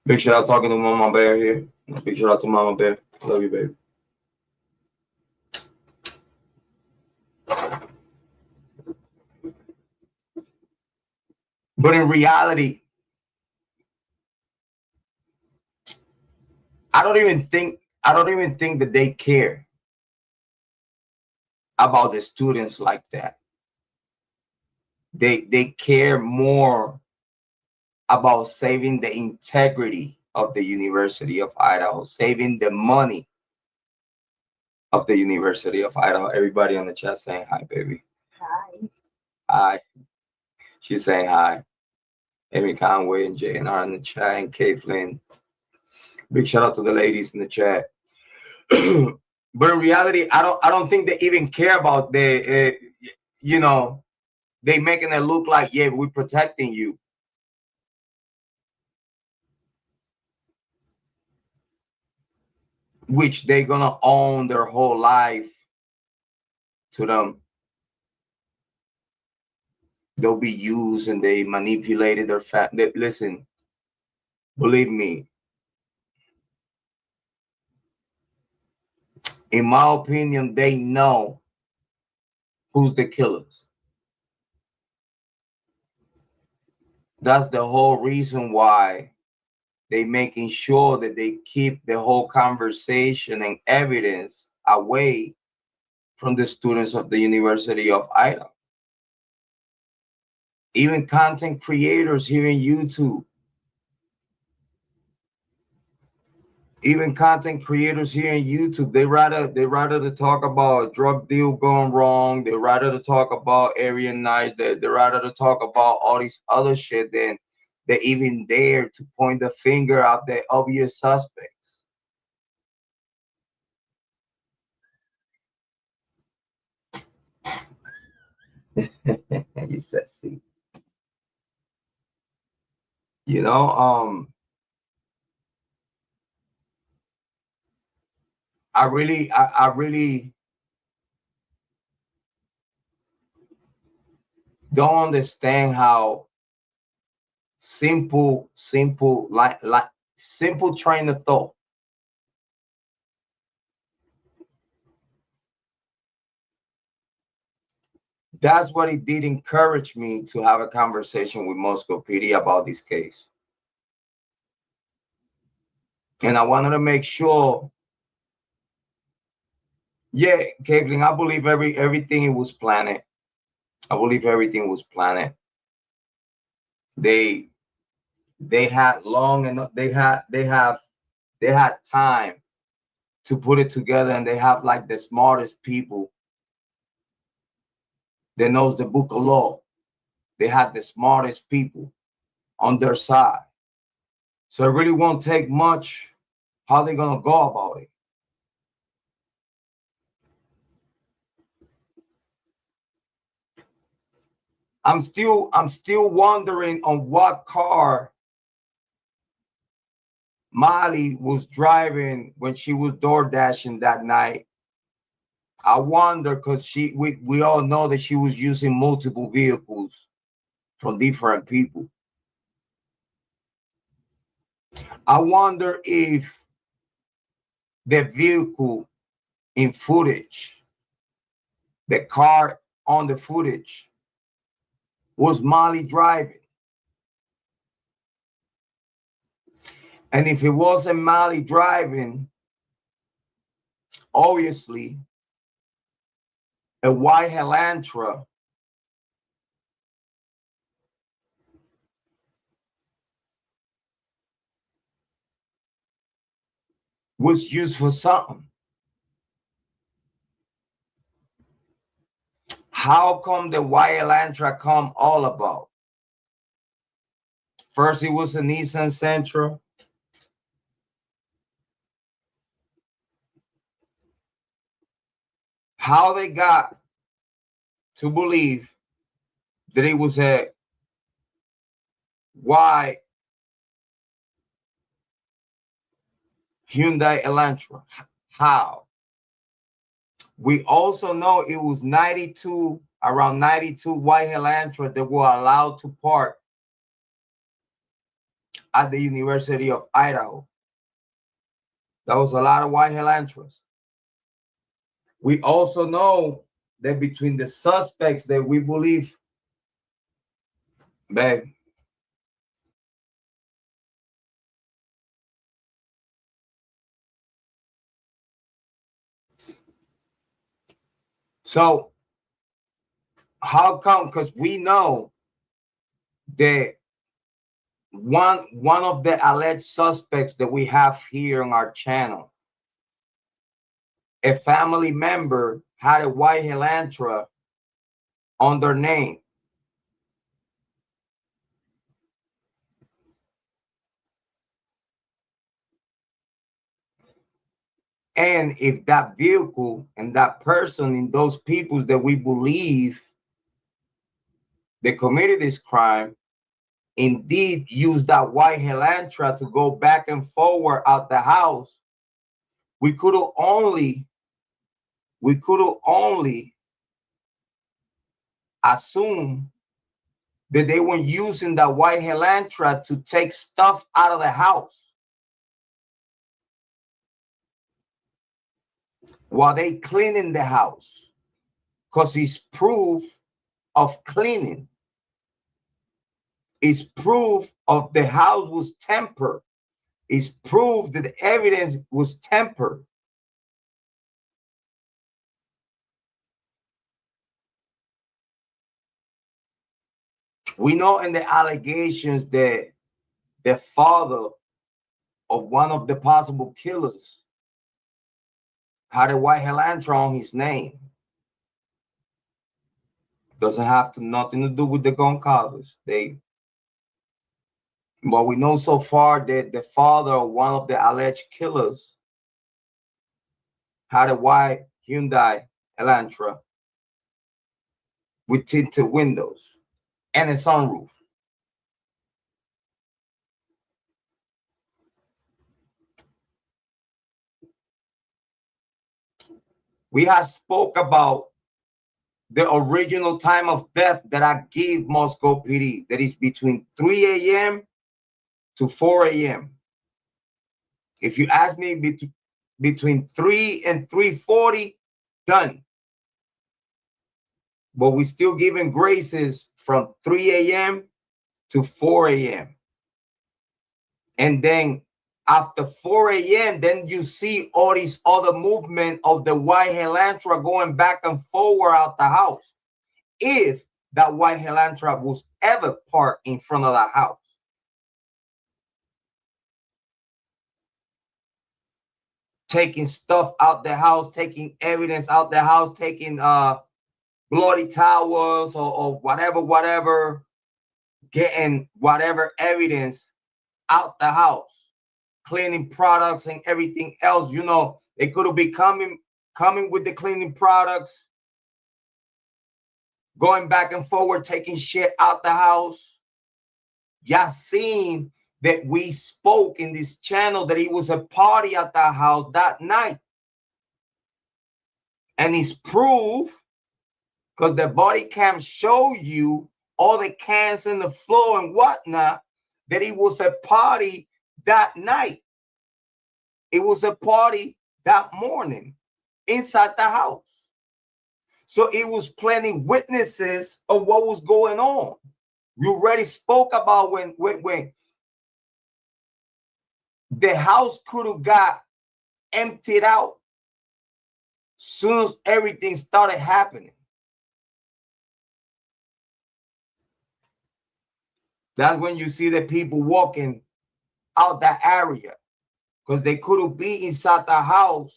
Big shout out talking to Mama Bear here. Big shout out to Mama Bear. Love you, baby. But in reality, I don't even think that they care about the students like that. They care more about saving the integrity of the University of Idaho, saving the money of the University of Idaho. Everybody on the chat saying hi, baby. Hi. Hi. She's saying hi. Amy Conway and JNR in the chat and Caitlin. Big shout out to the ladies in the chat. But in reality, I don't think they even care about you know, they making it look like, yeah, we're protecting you. Which they're gonna own their whole life to them. They'll be used and they manipulated their listen, believe me, in my opinion, they know who's the killers. That's the whole reason why they making sure that they keep the whole conversation and evidence away from the students of the University of Idaho. Even content creators here in YouTube, they rather to talk about drug deal going wrong. They rather to talk about area night. They rather to talk about all these other shit than they even dare to point the finger at the obvious suspects. You said, see, you know, I really don't understand how simple, like simple train of thought. That's what it did encourage me to have a conversation with Moscow PD about this case. And I wanted to make sure, yeah, Caitlin, I believe everything it was planned. I believe everything was planned. They they had long enough, they had time to put it together, and they have like the smartest people that knows the book of law. They had the smartest people on their side. So it really won't take much how they're gonna go about it. I'm still wondering on what car Molly was driving when she was door dashing that night. I wonder because we all know that she was using multiple vehicles from different people. I wonder if the vehicle in footage, the car on the footage, was Molly driving. And if it wasn't Molly driving, obviously a white Elantra was used for something. How come the white Elantra come all about? First, it was a Nissan Sentra. How they got to believe that it was a white Hyundai Elantra? How? We also know it was 92, around 92 white Elantra that were allowed to park at the University of Idaho. That was a lot of white Helantras. We also know that between the suspects that we believe, babe, so how come? Because we know that one of the alleged suspects that we have here on our channel, a family member had a white Helantra on their name. And if that vehicle and that person and those people that we believe they committed this crime indeed used that white Helantra to go back and forward out the house, we could have only assumed that they were using that white Helantra to take stuff out of the house while they cleaning the house, because it's proof of cleaning. It's proof of the house was tempered. It's proof that the evidence was tempered. We know in the allegations that the father of one of the possible killers had a white Helantra on his name. Doesn't have nothing to do with the gun covers. But we know so far that the father of one of the alleged killers had a white Hyundai Elantra with tinted windows and a sunroof. We have spoke about the original time of death that I give Moscow PD, that is between 3 a.m. to 4 a.m. If you ask me between 3 and 3:40, done. But we still giving graces from 3 a.m. to 4 a.m. And then after 4 a.m., then you see all these other movement of the white Helantra going back and forward out the house. If that white Helantra was ever parked in front of the house. Taking stuff out the house, taking evidence out the house, taking bloody towels or whatever, getting whatever evidence out the house, cleaning products and everything else. You know, they could have been coming with the cleaning products, going back and forward, taking shit out the house. Y'all seen that we spoke in this channel that it was a party at the house that night. And it's proof, because the body cam show you all the cans in the floor and whatnot, that it was a party that night. It was a party that morning inside the house. So it was plenty witnesses of what was going on. We already spoke about when the house could have got emptied out soon as everything started happening. That's when you see the people walking out that area, because they couldn't be inside the house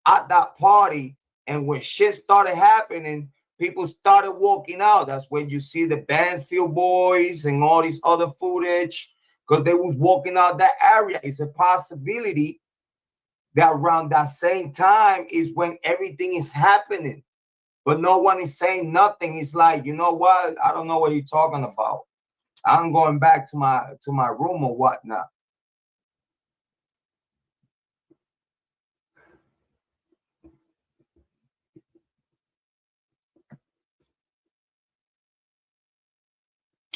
at that party. And when shit started happening, people started walking out. That's when you see the Banfield boys and all this other footage, because they was walking out that area. It's a possibility that around that same time is when everything is happening, but no one is saying nothing. It's like, you know what? I don't know what you're talking about. I'm going back to my room or whatnot.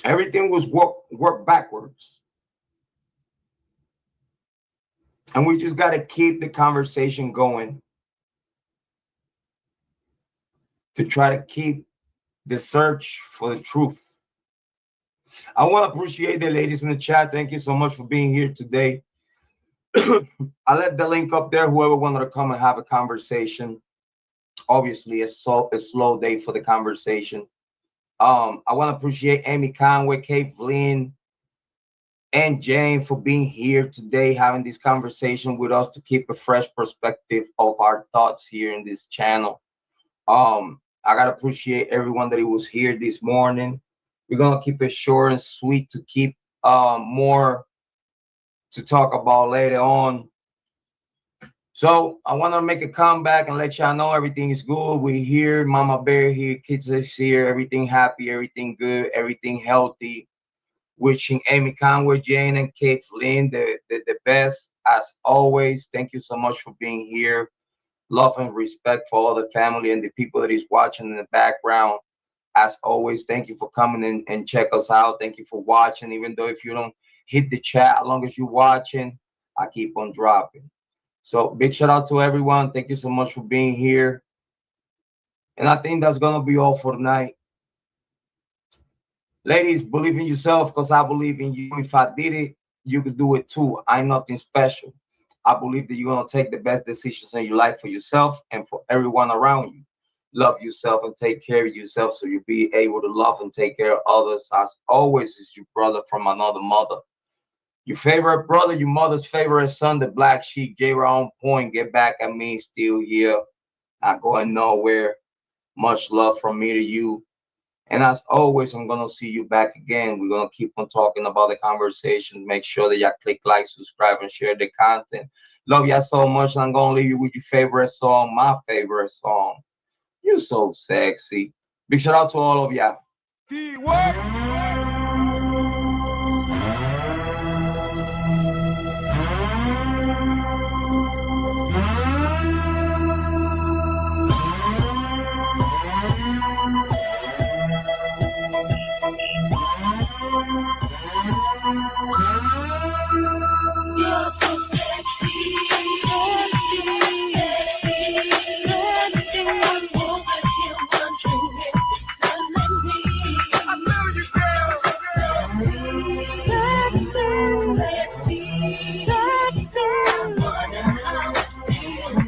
Everything was work backwards. And we just got to keep the conversation going to try to keep the search for the truth. I want to appreciate the ladies in the chat. Thank you so much for being here today. I left the link up there. Whoever wanted to come and have a conversation. Obviously, a slow day for the conversation. I want to appreciate Amy Conway, Kate Flynn, and Jane for being here today, having this conversation with us to keep a fresh perspective of our thoughts here in this channel. I gotta appreciate everyone that was here this morning. We're gonna keep it short and sweet to keep more to talk about later on. So I want to make a comeback and let y'all know everything is good. We're here, Mama Bear here, kids is here, everything happy, everything good, everything healthy. Wishing Amy Conway, Jane, and Kate Flynn the best as always. Thank you so much for being here. Love and respect for all the family and the people that is watching in the background. As always, thank you for coming in and check us out. Thank you for watching. Even though if you don't hit the chat, as long as you're watching, I keep on dropping. So big shout out to everyone. Thank you so much for being here. And I think that's gonna be all for tonight. Ladies, believe in yourself because I believe in you. If I did it, you could do it too. I'm nothing special. I believe that you're gonna take the best decisions in your life for yourself and for everyone around you. Love yourself and take care of yourself so you'll be able to love and take care of others. As always, is your brother from another mother. Your favorite brother, your mother's favorite son, the black sheep, Jrod on point. Get back at me, still here. Not going nowhere. Much love from me to you. And as always, I'm going to see you back again. We're going to keep on talking about the conversation. Make sure that y'all click like, subscribe, and share the content. Love y'all so much. I'm going to leave you with your favorite song, my favorite song. You so sexy. Big shout out to all of y'all.